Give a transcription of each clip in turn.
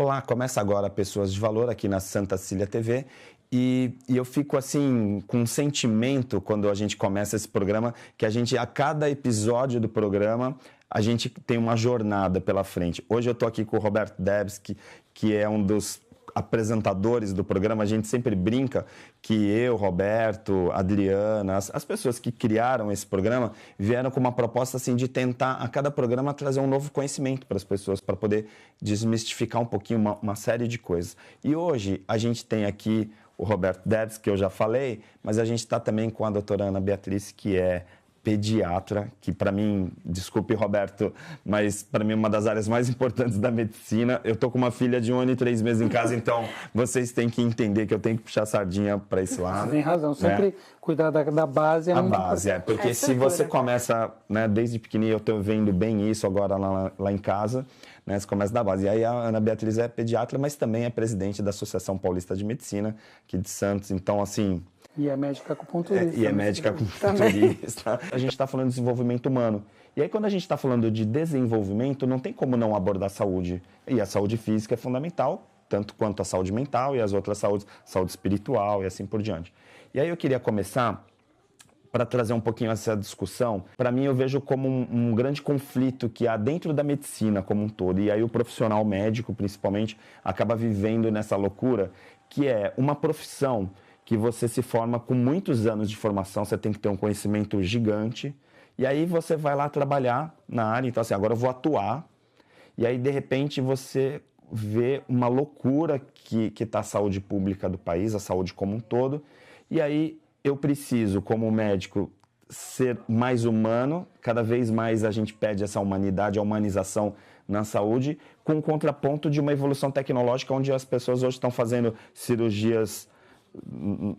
Olá, começa agora Pessoas de Valor aqui na Santa Cecília TV. E eu fico assim, com um sentimento quando a gente começa esse programa, que a cada episódio do programa, a gente tem uma jornada pela frente. Hoje eu estou aqui com o Roberto Debs, que é um dos apresentadores do programa. A gente sempre brinca que eu, Roberto, Adriana, as pessoas que criaram esse programa vieram com uma proposta assim de tentar a cada programa trazer um novo conhecimento para as pessoas, para poder desmistificar um pouquinho uma série de coisas. E hoje a gente tem aqui o Roberto Debs, que eu já falei, mas a gente está também com a doutora Ana Beatriz, que é pediatra, que para mim, desculpe Roberto, mas para mim é uma das áreas mais importantes da medicina. Eu tô com uma filha de 1 ano e 3 meses em casa, então vocês têm que entender que eu tenho que puxar a sardinha para esse lado. Você tem razão, sempre cuidar da base é muito importante. A base, porque se você começa, né, desde pequenininho, eu estou vendo bem isso agora lá em casa, né, você começa da base. E aí a Ana Beatriz é pediatra, mas também é presidente da Associação Paulista de Medicina, aqui de Santos, então assim... E é médica acupunturista. E é médica acupunturista. A gente está falando de desenvolvimento humano. E aí, quando a gente está falando de desenvolvimento, não tem como não abordar a saúde. E a saúde física é fundamental, tanto quanto a saúde mental e as outras saúdes, saúde espiritual e assim por diante. E aí eu queria começar para trazer um pouquinho essa discussão. Para mim, eu vejo como um grande conflito que há dentro da medicina como um todo. E aí o profissional médico, principalmente, acaba vivendo nessa loucura, que é uma profissão que você se forma com muitos anos de formação, você tem que ter um conhecimento gigante, e aí você vai lá trabalhar na área, então assim, agora eu vou atuar, e aí de repente você vê uma loucura que está a saúde pública do país, a saúde como um todo, e aí eu preciso, como médico, ser mais humano, cada vez mais a gente pede essa humanidade, a humanização na saúde, com o contraponto de uma evolução tecnológica, onde as pessoas hoje estão fazendo cirurgias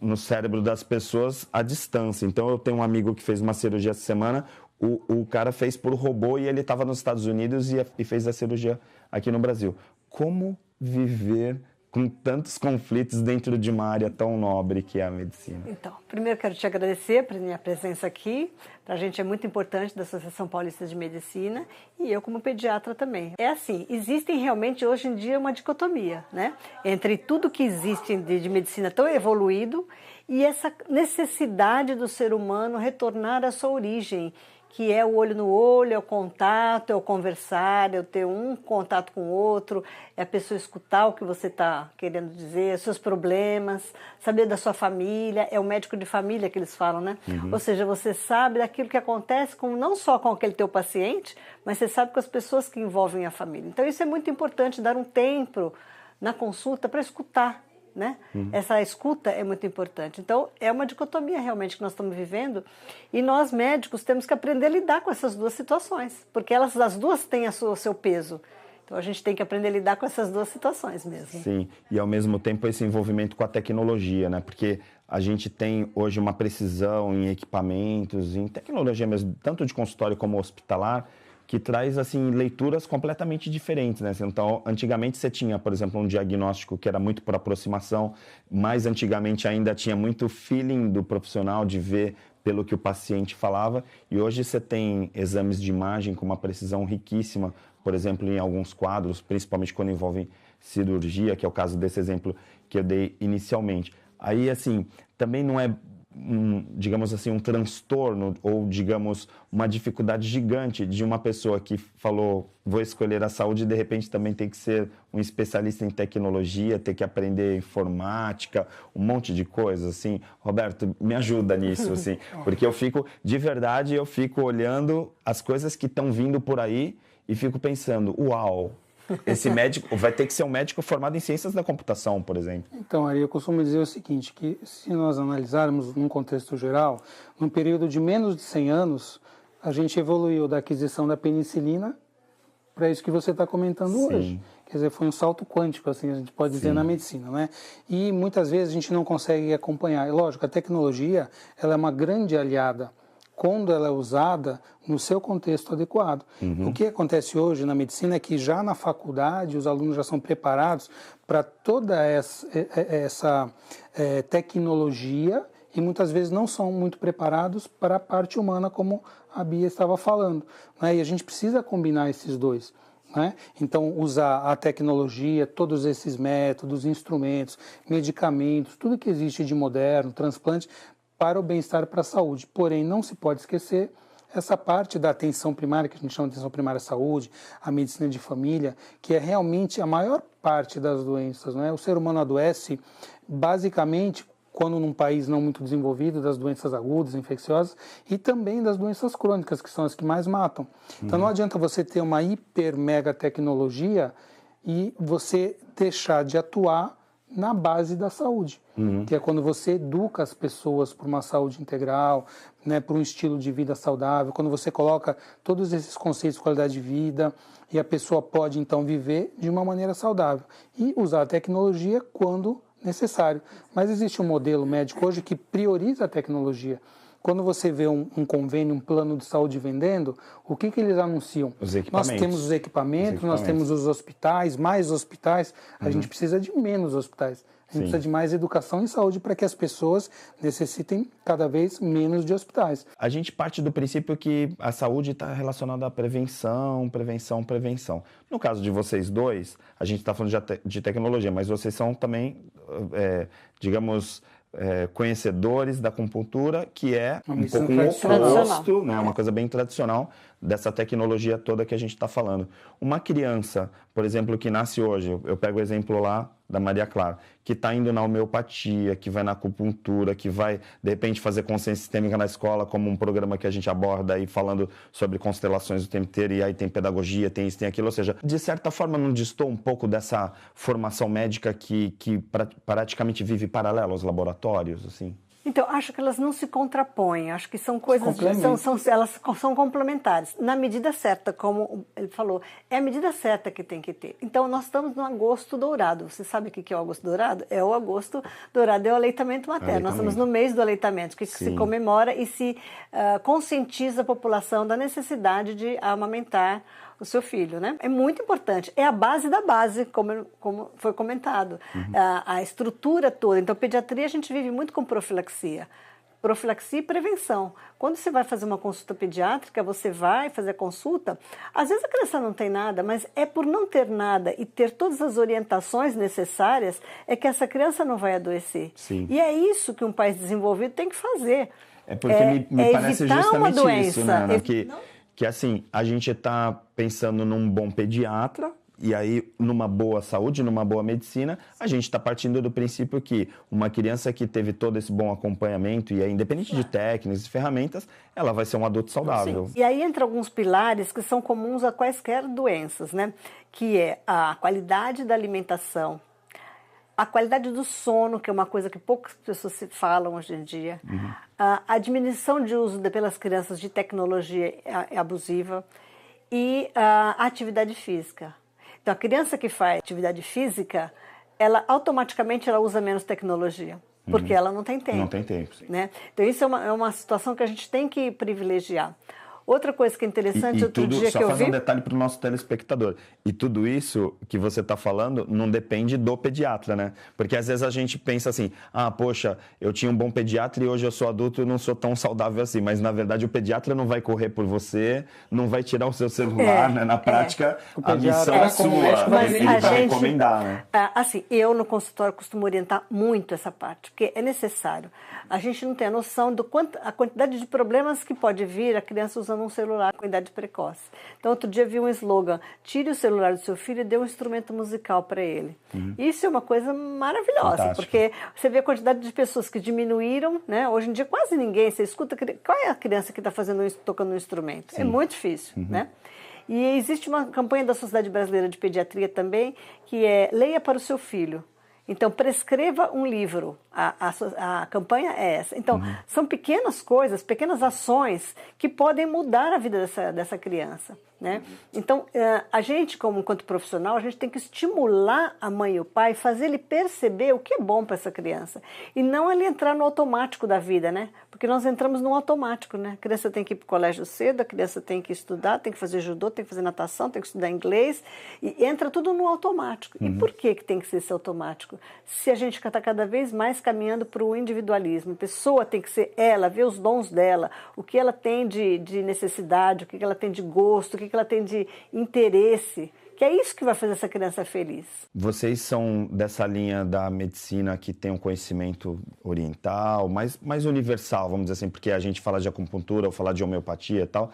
no cérebro das pessoas à distância. Então, eu tenho um amigo que fez uma cirurgia essa semana, o cara fez por robô e ele estava nos Estados Unidos e fez a cirurgia aqui no Brasil. Como viver com tantos conflitos dentro de uma área tão nobre que é a medicina? Então, primeiro quero te agradecer por minha presença aqui. Para a gente é muito importante da Associação Paulista de Medicina e eu como pediatra também. É assim, existem realmente hoje em dia uma dicotomia, né? Entre tudo que existe de medicina tão evoluído e essa necessidade do ser humano retornar à sua origem, que é o olho no olho, é o contato, é o conversar, é o ter um contato com o outro, é a pessoa escutar o que você está querendo dizer, os seus problemas, saber da sua família, é o médico de família que eles falam, né? Uhum. Ou seja, você sabe daquilo que acontece não só com aquele teu paciente, mas você sabe com as pessoas que envolvem a família. Então isso é muito importante, dar um tempo na consulta para escutar, né? Essa escuta é muito importante. Então, é uma dicotomia realmente que nós estamos vivendo e nós médicos temos que aprender a lidar com essas duas situações, porque as duas têm o seu peso. Então, a gente tem que aprender a lidar com essas duas situações mesmo. Sim, e ao mesmo tempo esse envolvimento com a tecnologia, né? Porque a gente tem hoje uma precisão em equipamentos, em tecnologia mesmo, tanto de consultório como hospitalar, que traz assim leituras completamente diferentes, né? Então, antigamente você tinha, por exemplo, um diagnóstico que era muito por aproximação, mais antigamente ainda tinha muito feeling do profissional de ver pelo que o paciente falava, e hoje você tem exames de imagem com uma precisão riquíssima, por exemplo, em alguns quadros, principalmente quando envolvem cirurgia, que é o caso desse exemplo que eu dei inicialmente. Aí, assim, também não é digamos assim, um transtorno ou, digamos, uma dificuldade gigante de uma pessoa que falou, vou escolher a saúde e, de repente, também tem que ser um especialista em tecnologia, ter que aprender informática, um monte de coisas, assim. Roberto, me ajuda nisso, assim, porque de verdade, eu fico olhando as coisas que estão vindo por aí e fico pensando, uau, esse médico vai ter que ser um médico formado em ciências da computação, por exemplo. Então, Ari, eu costumo dizer o seguinte, que se nós analisarmos num contexto geral, num período de menos de 100 anos, a gente evoluiu da aquisição da penicilina para isso que você está comentando hoje. Quer dizer, foi um salto quântico, assim, a gente pode dizer, na medicina, né? E muitas vezes a gente não consegue acompanhar. Lógico, a tecnologia, ela é uma grande aliada quando ela é usada no seu contexto adequado. O que acontece hoje na medicina é que já na faculdade os alunos já são preparados para toda essa tecnologia e muitas vezes não são muito preparados para a parte humana, como a Bia estava falando, né? E a gente precisa combinar esses dois. né? Então, usar a tecnologia, todos esses métodos, instrumentos, medicamentos, tudo que existe de moderno, transplante, para o bem-estar, para a saúde. Porém, não se pode esquecer essa parte da atenção primária, que a gente chama de atenção primária à saúde, a medicina de família, que é realmente a maior parte das doenças, né? O ser humano adoece, basicamente, quando num país não muito desenvolvido, das doenças agudas, infecciosas, e também das doenças crônicas, que são as que mais matam. Então não adianta você ter uma hiper mega tecnologia e você deixar de atuar na base da saúde, que é quando você educa as pessoas para uma saúde integral, né, para um estilo de vida saudável, quando você coloca todos esses conceitos de qualidade de vida e a pessoa pode então viver de uma maneira saudável e usar a tecnologia quando necessário. Mas existe um modelo médico hoje que prioriza a tecnologia. Quando você vê um convênio, um plano de saúde vendendo, o que eles anunciam? Os equipamentos. Nós temos os equipamentos, nós temos os hospitais, mais hospitais. A gente precisa de menos hospitais. A gente precisa de mais educação e saúde para que as pessoas necessitem cada vez menos de hospitais. A gente parte do princípio que a saúde está relacionada à prevenção. No caso de vocês dois, a gente está falando de tecnologia, mas vocês são também, digamos, conhecedores da acupuntura, que é um pouco o oposto, né? Uma coisa bem tradicional dessa tecnologia toda que a gente está falando. Uma criança, por exemplo, que nasce hoje, eu pego o exemplo lá da Maria Clara, que está indo na homeopatia, que vai na acupuntura, que vai, de repente, fazer consciência sistêmica na escola, como um programa que a gente aborda aí, falando sobre constelações o tempo inteiro, e aí tem pedagogia, tem isso, tem aquilo, ou seja, de certa forma não distou um pouco dessa formação médica que praticamente vive paralelo aos laboratórios, assim? Então, acho que elas não se contrapõem, acho que são coisas, elas são complementares. Na medida certa, como ele falou, é a medida certa que tem que ter. Então, nós estamos no agosto dourado. Você sabe o que é o agosto dourado? É o agosto dourado, é o aleitamento materno. Nós estamos no mês do aleitamento, que se comemora e se conscientiza a população da necessidade de amamentar o seu filho, né? É muito importante. É a base da base, como foi comentado. A estrutura toda. Então, pediatria a gente vive muito com profilaxia. Profilaxia e prevenção. Quando você vai fazer uma consulta pediátrica, você vai fazer a consulta, às vezes a criança não tem nada, mas é por não ter nada e ter todas as orientações necessárias é que essa criança não vai adoecer. Sim. E é isso que um país desenvolvido tem que fazer. É porque me parece justamente isso, né, Ana? Que assim, a gente está pensando num bom pediatra, e aí numa boa saúde, numa boa medicina, a gente está partindo do princípio que uma criança que teve todo esse bom acompanhamento, e é independente de técnicas e ferramentas, ela vai ser um adulto saudável. Sim. E aí entra alguns pilares que são comuns a quaisquer doenças, né? Que é a qualidade da alimentação, a qualidade do sono, que é uma coisa que poucas pessoas se falam hoje em dia. A diminuição de uso pelas crianças de tecnologia abusiva e a atividade física. Então, a criança que faz atividade física, ela automaticamente usa menos tecnologia, porque ela não tem tempo. Não tem tempo, sim. Né? Então, isso é uma situação que a gente tem que privilegiar. Outra coisa que é interessante, outro dia que eu vi... Só fazer um detalhe para o nosso telespectador. E tudo isso que você está falando não depende do pediatra, né? Porque às vezes a gente pensa assim, poxa, eu tinha um bom pediatra e hoje eu sou adulto e não sou tão saudável assim. Mas na verdade o pediatra não vai correr por você, não vai tirar o seu celular, né? Na prática, a missão é sua. Mas ele vai recomendar, né? Assim, eu no consultório costumo orientar muito essa parte, porque é necessário. A gente não tem a noção a quantidade de problemas que pode vir a criança usando um celular com idade precoce. Então, outro dia vi um slogan: tire o celular do seu filho e dê um instrumento musical para ele. Isso é uma coisa maravilhosa, fantástico. porque você vê a quantidade de pessoas que diminuíram, né? Hoje em dia quase ninguém, você escuta, qual é a criança que está tocando um instrumento? Sim. É muito difícil, né? E existe uma campanha da Sociedade Brasileira de Pediatria também, que é Leia para o seu filho. Então, prescreva um livro. A campanha é essa. Então, são pequenas coisas, pequenas ações que podem mudar a vida dessa criança, né? Então, a gente, enquanto profissional, a gente tem que estimular a mãe e o pai, fazer ele perceber o que é bom para essa criança. E não ele entrar no automático da vida, né? Porque nós entramos no automático, né? A criança tem que ir para o colégio cedo, a criança tem que estudar, tem que fazer judô, tem que fazer natação, tem que estudar inglês. E entra tudo no automático. E por que tem que ser esse automático? Se a gente está cada vez mais caminhando para o individualismo. A pessoa tem que ser ela, ver os dons dela, o que ela tem de necessidade, o que ela tem de gosto, o que ela tem de interesse. que é isso que vai fazer essa criança feliz. Vocês são dessa linha da medicina que tem um conhecimento oriental, mais universal, vamos dizer assim, porque a gente fala de acupuntura ou falar de homeopatia e tal,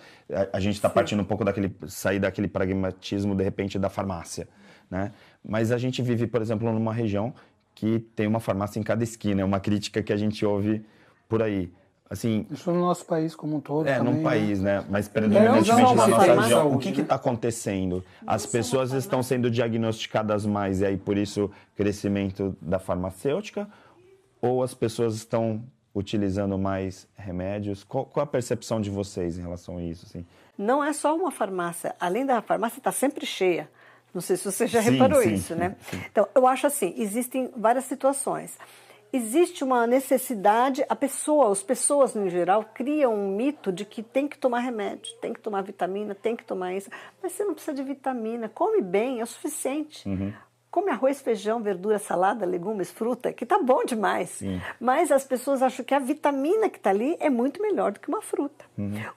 a gente está partindo um pouco sair daquele pragmatismo, de repente, da farmácia, né? Mas a gente vive, por exemplo, numa região que tem uma farmácia em cada esquina, é uma crítica que a gente ouve por aí. Assim, isso no nosso país como um todo também, num país, né? Mas Não predominantemente na nossa farmácia, região. O que está acontecendo? As pessoas estão sendo diagnosticadas mais e aí por isso crescimento da farmacêutica? Ou as pessoas estão utilizando mais remédios? Qual a percepção de vocês em relação a isso? Assim? Não é só uma farmácia. Além da farmácia, está sempre cheia. Não sei se você já reparou isso, né? Sim. Então, eu acho assim, existem várias situações. Existe uma necessidade, as pessoas no geral criam um mito de que tem que tomar remédio, tem que tomar vitamina, tem que tomar isso. Mas você não precisa de vitamina, come bem, é o suficiente. Come arroz, feijão, verdura, salada, legumes, fruta, que tá bom demais. Sim. Mas as pessoas acham que a vitamina que está ali é muito melhor do que uma fruta.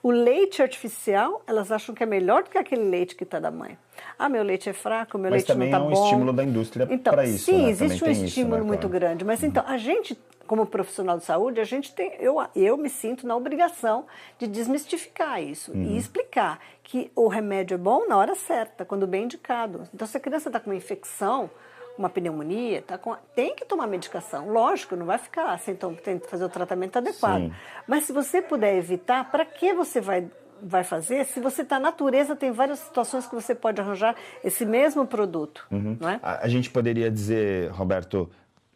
O leite artificial, elas acham que é melhor do que aquele leite que está da mãe. Ah, meu leite é fraco, meu leite não está bom. Mas também é um estímulo da indústria para isso, sim, né? existe um estímulo muito grande. Mas então, a gente, como profissional de saúde, a gente tem, eu me sinto na obrigação de desmistificar isso e explicar que o remédio é bom na hora certa, quando bem indicado. Então, se a criança está com uma infecção, uma pneumonia, tem que tomar medicação. Lógico, não vai ficar sem fazer o tratamento adequado. Sim. Mas se você puder evitar, para que você vai fazer? Se você está na natureza, tem várias situações que você pode arranjar esse mesmo produto. Não é? A gente poderia dizer, Roberto,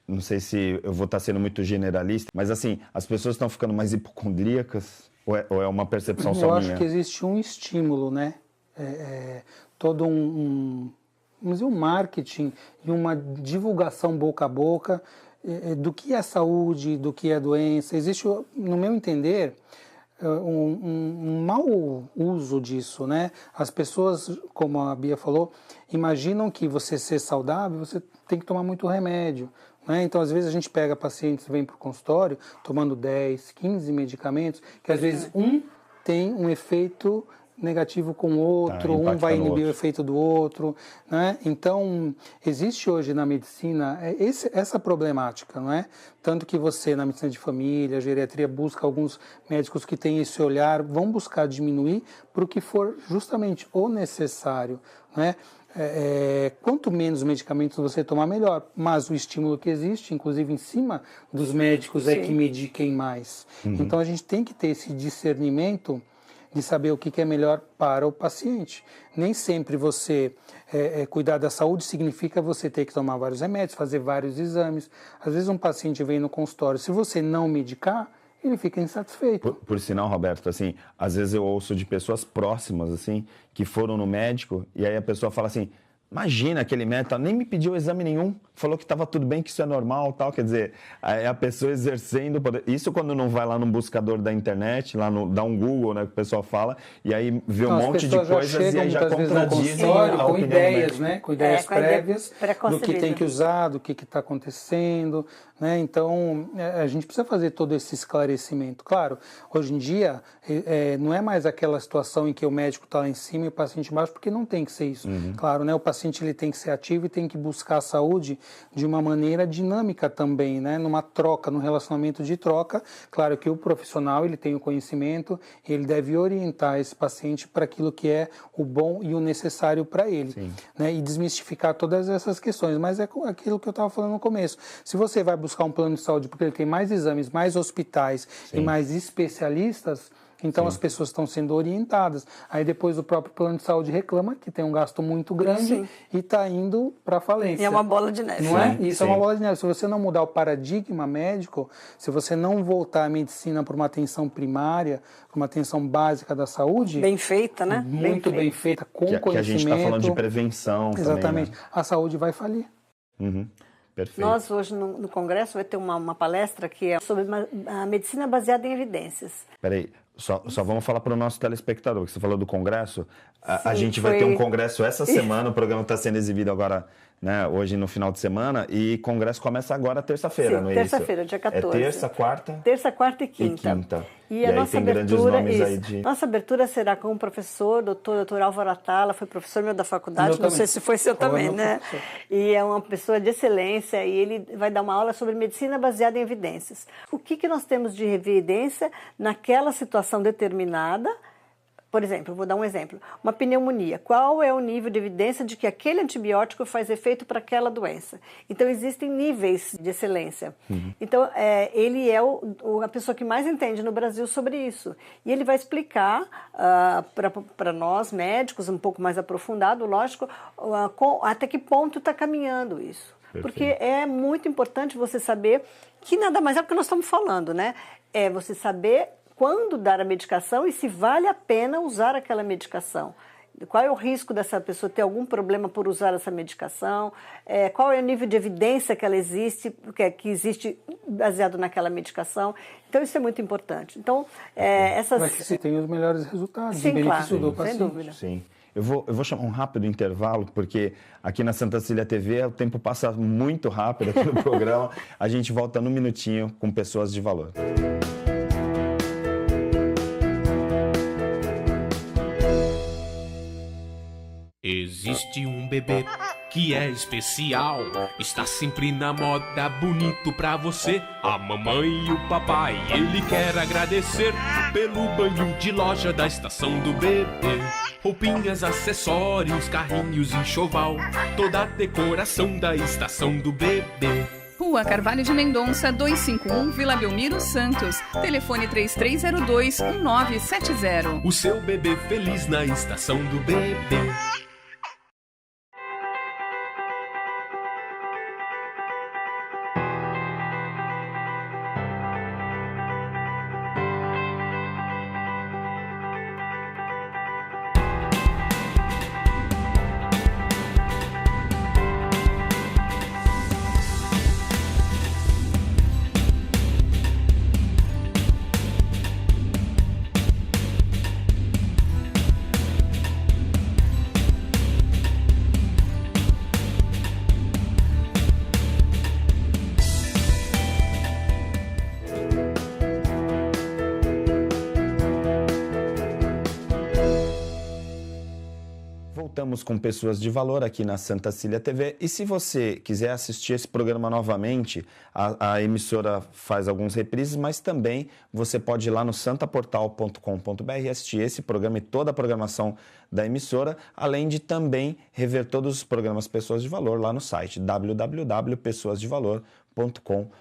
não sei se eu vou estar sendo muito generalista, mas assim, as pessoas estão ficando mais hipocondríacas ou é uma percepção só minha? Eu acho que existe um estímulo, né? Todo vamos dizer, um marketing e uma divulgação boca a boca do que é saúde, do que é doença. Existe, no meu entender, um mau uso disso, né? As pessoas, como a Bia falou, imaginam que você ser saudável, você tem que tomar muito remédio, né? Então, às vezes, a gente pega pacientes que vêm para o consultório tomando 10, 15 medicamentos, que às vezes um tem um efeito negativo com o outro, um vai inibir o efeito do outro, né? Então, existe hoje na medicina essa problemática, não é? Tanto que você, na medicina de família, geriatria, busca alguns médicos que têm esse olhar, vão buscar diminuir para o que for justamente o necessário, né? Quanto menos medicamentos você tomar, melhor. Mas o estímulo que existe, inclusive em cima dos médicos, é que mediquem mais. Então, a gente tem que ter esse discernimento de saber o que é melhor para o paciente. Nem sempre você cuidar da saúde significa você ter que tomar vários remédios, fazer vários exames. Às vezes um paciente vem no consultório, se você não medicar, ele fica insatisfeito. Por sinal, Roberto, assim, às vezes eu ouço de pessoas próximas, assim, que foram no médico e aí a pessoa fala assim, imagina aquele médico, nem me pediu exame nenhum, falou que estava tudo bem, que isso é normal, tal. Quer dizer, é a pessoa exercendo o poder. Isso quando não vai lá no buscador da internet, dá um Google, né, que o pessoal fala, e aí vê um monte de coisas e aí já contradizem com ideias, né, com ideias prévias do que tem que usar, do que está acontecendo, né? Então, a gente precisa fazer todo esse esclarecimento. Claro, hoje em dia, não é mais aquela situação em que o médico está lá em cima e o paciente embaixo, porque não tem que ser isso. Claro, né, o paciente ele tem que ser ativo e tem que buscar a saúde de uma maneira dinâmica também, né, numa troca, num relacionamento de troca. Claro que o profissional ele tem o conhecimento, ele deve orientar esse paciente para aquilo que é o bom e o necessário para ele, né, e desmistificar todas essas questões. Mas é aquilo que eu estava falando no começo. Se você vai buscar um plano de saúde porque ele tem mais exames, mais hospitais e mais especialistas, então as pessoas estão sendo orientadas. Aí depois o próprio plano de saúde reclama que tem um gasto muito grande e está indo para a falência. E é uma bola de neve. Não é? Isso é uma bola de neve. Se você não mudar o paradigma médico, se você não voltar a medicina para uma atenção primária, para uma atenção básica da saúde... Bem feita, né? Muito bem feita, com conhecimento... Que a gente está falando de prevenção exatamente, também, né? A saúde vai falir. Perfeito. Nós, hoje, no Congresso, vai ter uma palestra que é sobre a medicina baseada em evidências. Peraí, Só vamos falar para o nosso telespectador, que você falou do congresso. A Sim, gente vai ter um congresso essa semana, o programa está sendo exibido agora, né, hoje no final de semana, e o congresso começa agora terça-feira, não é isso? Terça-feira, dia 14. É terça, quarta? Terça, quarta e quinta. E a nossa abertura, nossa abertura será com o professor, doutor Álvaro Atala, foi professor meu da faculdade, não sei se foi seu também, né? E é uma pessoa de excelência e ele vai dar uma aula sobre medicina baseada em evidências. O que nós temos de evidência naquela situação determinada? Por exemplo, vou dar um exemplo. Uma pneumonia. Qual é o nível de evidência de que aquele antibiótico faz efeito para aquela doença? Então, existem níveis de excelência. Então, ele é a pessoa que mais entende no Brasil sobre isso. E ele vai explicar para nós, médicos, um pouco mais aprofundado, lógico, até que ponto está caminhando isso. Perfeito. Porque é muito importante você saber que nada mais é o que nós estamos falando, né? É você saber quando dar a medicação e se vale a pena usar aquela medicação. Qual é o risco dessa pessoa ter algum problema por usar essa medicação? Qual é o nível de evidência que ela existe, que existe baseado naquela medicação? Então, isso é muito importante. Então, Para que se tenha os melhores resultados, sim, em benefício do paciente. Sem dúvida. Sim. Eu vou chamar um rápido intervalo, porque aqui na Santa Cecília TV o tempo passa muito rápido aqui no programa. A gente volta num minutinho com pessoas de valor. Existe um bebê que é especial, está sempre na moda, bonito pra você. A mamãe e o papai, ele quer agradecer pelo banho de loja da estação do bebê. Roupinhas, acessórios, carrinhos, enxoval, toda a decoração da estação do bebê. Rua Carvalho de Mendonça, 251, Vila Belmiro, Santos. Telefone 3302-1970. O seu bebê feliz na estação do bebê. Voltamos com Pessoas de Valor aqui na Santa Cecília TV. E se você quiser assistir esse programa novamente, a emissora faz alguns reprises, mas também você pode ir lá no santaportal.com.br e assistir esse programa e toda a programação da emissora, além de também rever todos os programas Pessoas de Valor lá no site www.pessoasdevalor.com.br.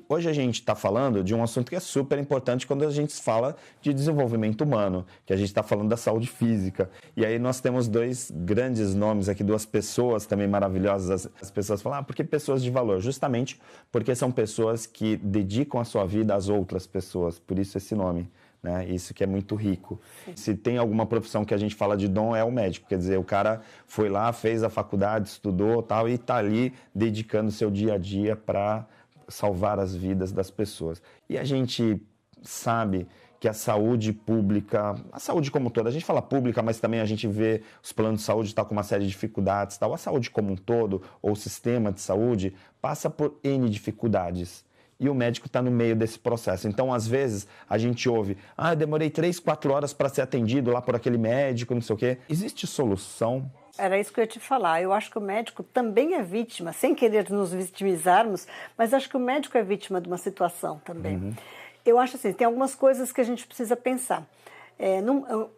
Hoje a gente está falando de um assunto que é super importante quando a gente fala de desenvolvimento humano, que a gente está falando da saúde física. E aí nós temos dois grandes nomes aqui, duas pessoas também maravilhosas. As pessoas falam, por que pessoas de valor? Justamente porque são pessoas que dedicam a sua vida às outras pessoas, por isso esse nome. Né? Isso que é muito rico. Se tem alguma profissão que a gente fala de dom, é o médico. Quer dizer, o cara foi lá, fez a faculdade, estudou tal, e está ali dedicando o seu dia a dia para salvar as vidas das pessoas. E a gente sabe que a saúde pública, a saúde como toda, a gente fala pública, mas também a gente vê os planos de saúde estar com uma série de dificuldades, tal. A saúde como um todo, ou o sistema de saúde, passa por N dificuldades. E o médico está no meio desse processo. Então, às vezes, a gente ouve, eu demorei 3, 4 horas para ser atendido lá por aquele médico, não sei o quê. Existe solução? Era isso que eu ia te falar. Eu acho que o médico também é vítima, sem querer nos vitimizarmos, mas acho que o médico é vítima de uma situação também. Eu acho assim, tem algumas coisas que a gente precisa pensar.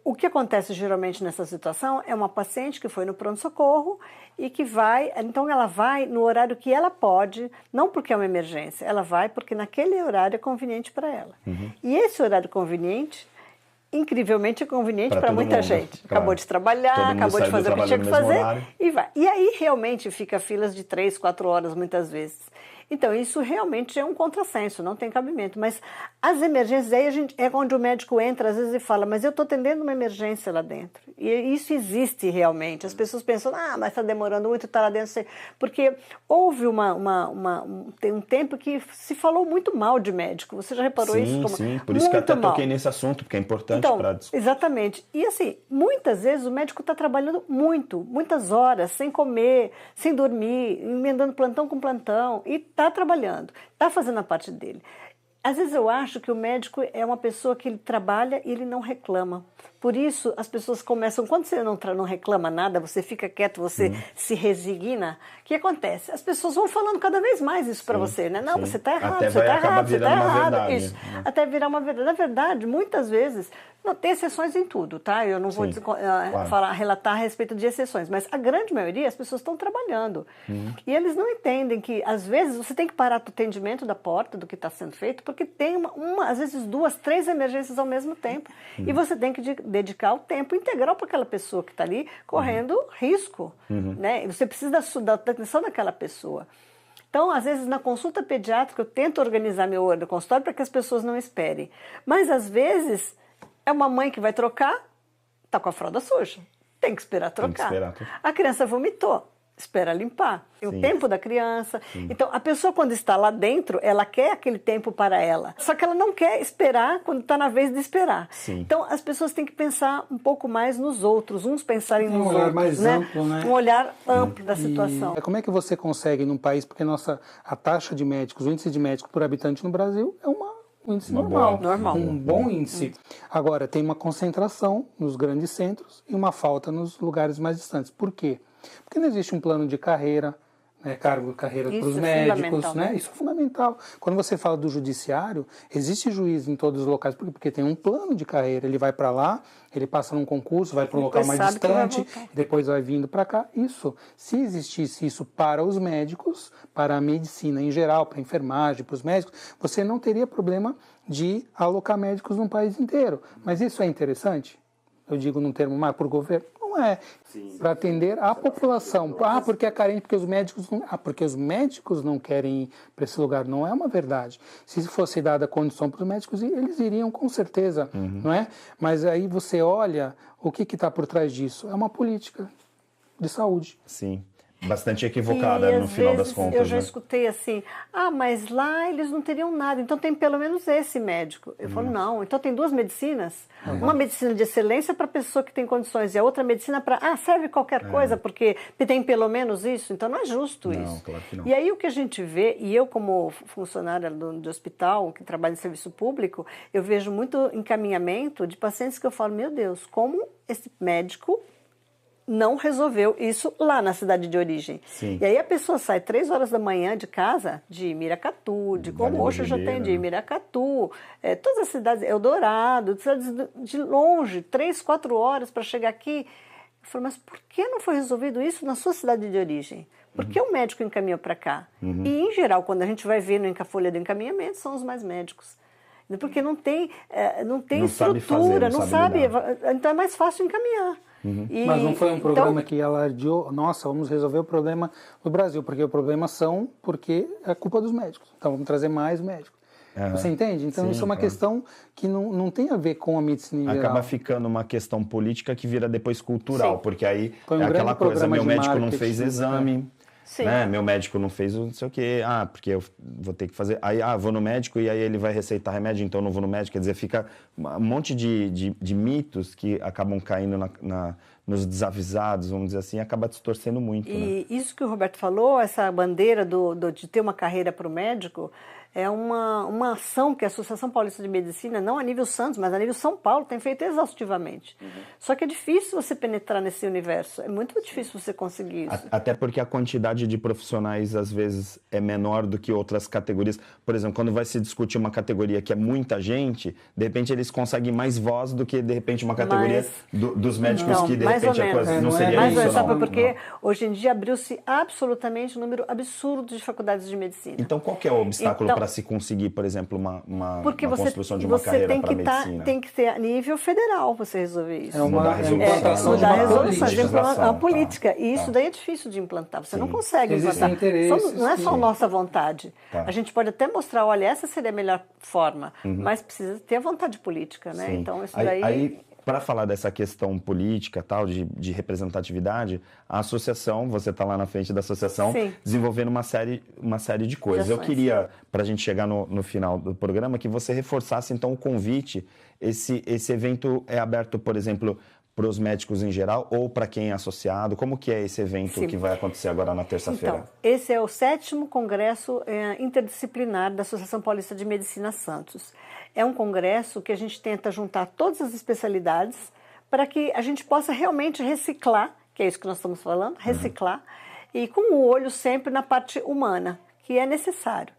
O que acontece geralmente nessa situação é uma paciente que foi no pronto-socorro e que vai, então ela vai no horário que ela pode, não porque é uma emergência, ela vai porque naquele horário é conveniente para ela. E esse horário conveniente, incrivelmente é conveniente para muita mundo, gente. Claro. Acabou de trabalhar, acabou de fazer o que tinha que fazer e vai. E aí realmente fica filas de 3, 4 horas muitas vezes. Então, isso realmente é um contrassenso, não tem cabimento. Mas as emergências, aí é onde o médico entra, às vezes, e fala, mas eu estou atendendo uma emergência lá dentro. E isso existe realmente. As pessoas pensam, mas está demorando muito, está lá dentro. Porque houve tem um tempo que se falou muito mal de médico. Você já reparou isso? Sim, por isso que eu até toquei nesse assunto, porque é importante para discutir. Exatamente. E assim, muitas vezes o médico está trabalhando muitas horas, sem comer, sem dormir, emendando plantão com plantão, e está trabalhando, está fazendo a parte dele. Às vezes eu acho que o médico é uma pessoa que ele trabalha e ele não reclama. Por isso as pessoas começam, quando você não reclama nada, você fica quieto, você se resigna, o que acontece? As pessoas vão falando cada vez mais isso para você, né? Não, você está errado, até você está errado, você está errado. Verdade, isso. Até virar uma verdade. Na verdade, muitas vezes, não tem exceções em tudo, tá? Eu não vou relatar a respeito de exceções, mas a grande maioria, as pessoas estão trabalhando. E eles não entendem que, às vezes, você tem que parar o atendimento da porta do que está sendo feito, porque tem às vezes 2, 3 emergências ao mesmo tempo. E você tem que dedicar o tempo integral para aquela pessoa que está ali correndo risco, né? Você precisa da atenção daquela pessoa. Então, às vezes, na consulta pediátrica, eu tento organizar meu consultório para que as pessoas não esperem. Mas, às vezes, é uma mãe que vai trocar, está com a fralda suja. Tem que esperar trocar. A criança vomitou. Espera limpar. Tem o tempo da criança. Então, a pessoa, quando está lá dentro, ela quer aquele tempo para ela. Só que ela não quer esperar quando está na vez de esperar. Então, as pessoas têm que pensar um pouco mais nos outros. Uns pensarem nos outros. Um olhar mais amplo, né? Um olhar amplo da situação. Como é que você consegue, num país, porque a taxa de médicos, o índice de médicos por habitante no Brasil é um índice normal. Um bom índice. Agora, tem uma concentração nos grandes centros e uma falta nos lugares mais distantes. Por quê? Porque não existe um plano de carreira, né, cargo de carreira para os médicos, né? Isso é fundamental. Quando você fala do judiciário, existe juiz em todos os locais, porque tem um plano de carreira. Ele vai para lá, ele passa num concurso, vai para um local mais distante, depois vai vindo para cá. Isso, se existisse isso para os médicos, para a medicina em geral, para a enfermagem, para os médicos, você não teria problema de alocar médicos no país inteiro. Mas isso é interessante? Eu digo num termo mais por governo? Não é. Para atender a população. Porque é carente, porque os médicos não querem ir para esse lugar. Não é uma verdade. Se fosse dada a condição para os médicos, eles iriam com certeza, não é? Mas aí você olha o que está por trás disso. É uma política de saúde. Sim. Bastante equivocada no final das contas. Eu já escutei assim, mas lá eles não teriam nada, então tem pelo menos esse médico. Eu falo, não, então tem 2 medicinas. Uma medicina de excelência para a pessoa que tem condições e a outra medicina para, serve qualquer coisa, porque tem pelo menos isso. Então não é justo isso. Claro que não. E aí o que a gente vê, e eu como funcionária de hospital, que trabalha em serviço público, eu vejo muito encaminhamento de pacientes que eu falo, meu Deus, como esse médico não resolveu isso lá na cidade de origem. E aí a pessoa sai 3 horas da manhã de casa, de Miracatu, de Comocho já tem, de Miracatu, todas as cidades, Eldorado, cidades de longe, 3, 4 horas para chegar aqui. Eu falei, mas por que não foi resolvido isso na sua cidade de origem? Por que o médico encaminhou para cá? E, em geral, quando a gente vai ver na folha de encaminhamento, são os mais médicos. Porque não tem estrutura, não sabe. Então é mais fácil encaminhar. Mas não foi um programa que alardeou, vamos resolver o problema no Brasil, porque o problema porque é culpa dos médicos. Então vamos trazer mais médicos. Você entende? Então isso é uma questão que não tem a ver com a medicina em geral. Acaba ficando uma questão política que vira depois cultural, porque aí é aquela coisa, meu médico não fez exame, né? Meu médico não fez não sei o quê, porque eu vou ter que fazer, aí vou no médico e aí ele vai receitar remédio, então eu não vou no médico, quer dizer, fica um monte de mitos que acabam caindo nos desavisados, vamos dizer assim, acaba distorcendo muito. E isso que o Roberto falou, essa bandeira de ter uma carreira para o médico, é uma ação que a Associação Paulista de Medicina, não a nível Santos, mas a nível São Paulo, tem feito exaustivamente. Só que é difícil você penetrar nesse universo, é muito difícil você conseguir isso. Até porque a quantidade de profissionais, às vezes, é menor do que outras categorias. Por exemplo, quando vai se discutir uma categoria que é muita gente, de repente eles conseguem mais voz do que, de repente, uma categoria dos médicos que, de repente, a coisa não seria isso. Mas sabe por quê? Hoje em dia abriu-se absolutamente um número absurdo de faculdades de medicina. Então, qual que é o obstáculo para se conseguir, por exemplo, uma Porque construção de uma carreira para medicina? Tem que ter a nível federal você resolver isso. Mudar a resolução. Mudar a resolução, legislação, a política. E isso daí é difícil de implantar. Você não consegue implantar. Não é só nossa vontade. A gente pode até mostrar, olha, essa seria a melhor forma, mas precisa ter a vontade política, né? Então, isso daí... Aí, para falar dessa questão política, tal, de representatividade, a associação, você está lá na frente da associação, desenvolvendo uma série de coisas. Eu queria, para a gente chegar no final do programa, que você reforçasse, então, o convite. Esse evento é aberto, por exemplo, para os médicos em geral ou para quem é associado? Como que é esse evento que vai acontecer agora na terça-feira? Então, esse é o 7º Congresso Interdisciplinar da Associação Paulista de Medicina Santos. É um congresso que a gente tenta juntar todas as especialidades para que a gente possa realmente reciclar, que é isso que nós estamos falando, reciclar, e com o olho sempre na parte humana, que é necessário.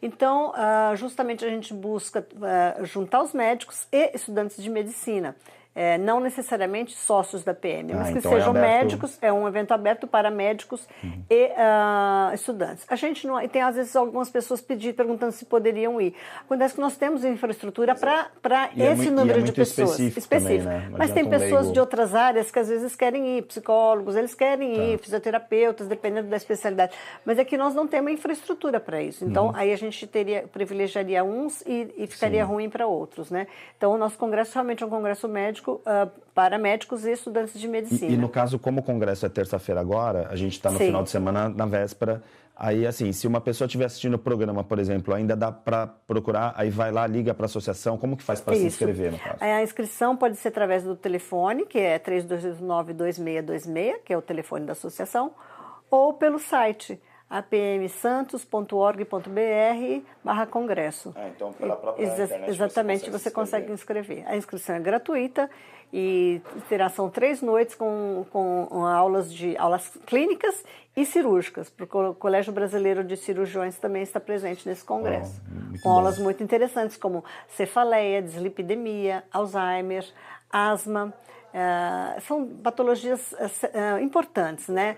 Então, justamente a gente busca juntar os médicos e estudantes de medicina. Não necessariamente sócios da PM, mas que sejam médicos, é um evento aberto para médicos e estudantes. A gente não tem, às vezes, algumas pessoas perguntando se poderiam ir. Acontece que nós temos infraestrutura para esse número de pessoas. Específico. Também, né? Mas tem pessoas de outras áreas que às vezes querem ir, psicólogos, eles querem ir, fisioterapeutas, dependendo da especialidade. Mas é que nós não temos infraestrutura para isso. Então, aí a gente privilegiaria uns e ficaria ruim para outros, né? Então, o nosso congresso realmente é um congresso médico para médicos e estudantes de medicina. E no caso, como o congresso é terça-feira agora, a gente está no final de semana, na véspera, aí assim, se uma pessoa estiver assistindo o programa, por exemplo, ainda dá para procurar, aí vai lá, liga para a associação, como que faz para se inscrever no caso? A inscrição pode ser através do telefone, que é 3229-2626, que é o telefone da associação, ou pelo site apmsantos.org.br/congresso. Então, pela própria internet exatamente, você consegue inscrever. A inscrição é gratuita e são 3 noites com aulas clínicas e cirúrgicas, porque o Colégio Brasileiro de Cirurgiões também está presente nesse congresso. Com aulas muito interessantes, como cefaleia, dislipidemia, Alzheimer, asma. São patologias importantes, né?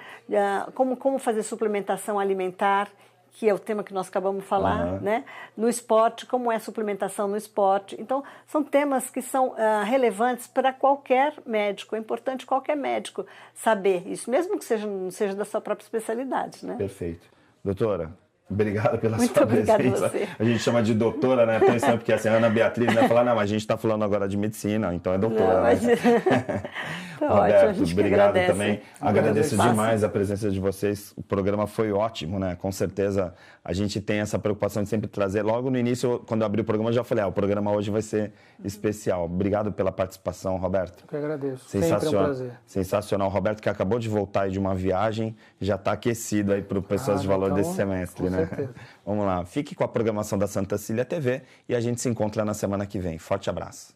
Como fazer suplementação alimentar, que é o tema que nós acabamos de falar, né? No esporte, como é a suplementação no esporte. Então, são temas que são relevantes para qualquer médico. É importante qualquer médico saber isso, mesmo que não seja da sua própria especialidade, né? Perfeito. Doutora, obrigado pela Muito sua obrigada presença. Você. A gente chama de doutora, né? Tão estranho, porque assim, a Ana Beatriz vai falar, não, mas a gente está falando agora de medicina, então é doutora, não, mas... né? Roberto, ótimo, obrigado também. Agradeço demais a presença de vocês. O programa foi ótimo, né? Com certeza a gente tem essa preocupação de sempre trazer. Logo no início, quando eu abri o programa, eu já falei, o programa hoje vai ser especial. Obrigado pela participação, Roberto. Eu que agradeço. Sensacional. Sempre é um prazer. Sensacional. Roberto, que acabou de voltar aí de uma viagem, já está aquecido aí para o Pessoas de Valor então, desse semestre, com né? certeza. Vamos lá. Fique com a programação da Santa Cília TV e a gente se encontra na semana que vem. Forte abraço.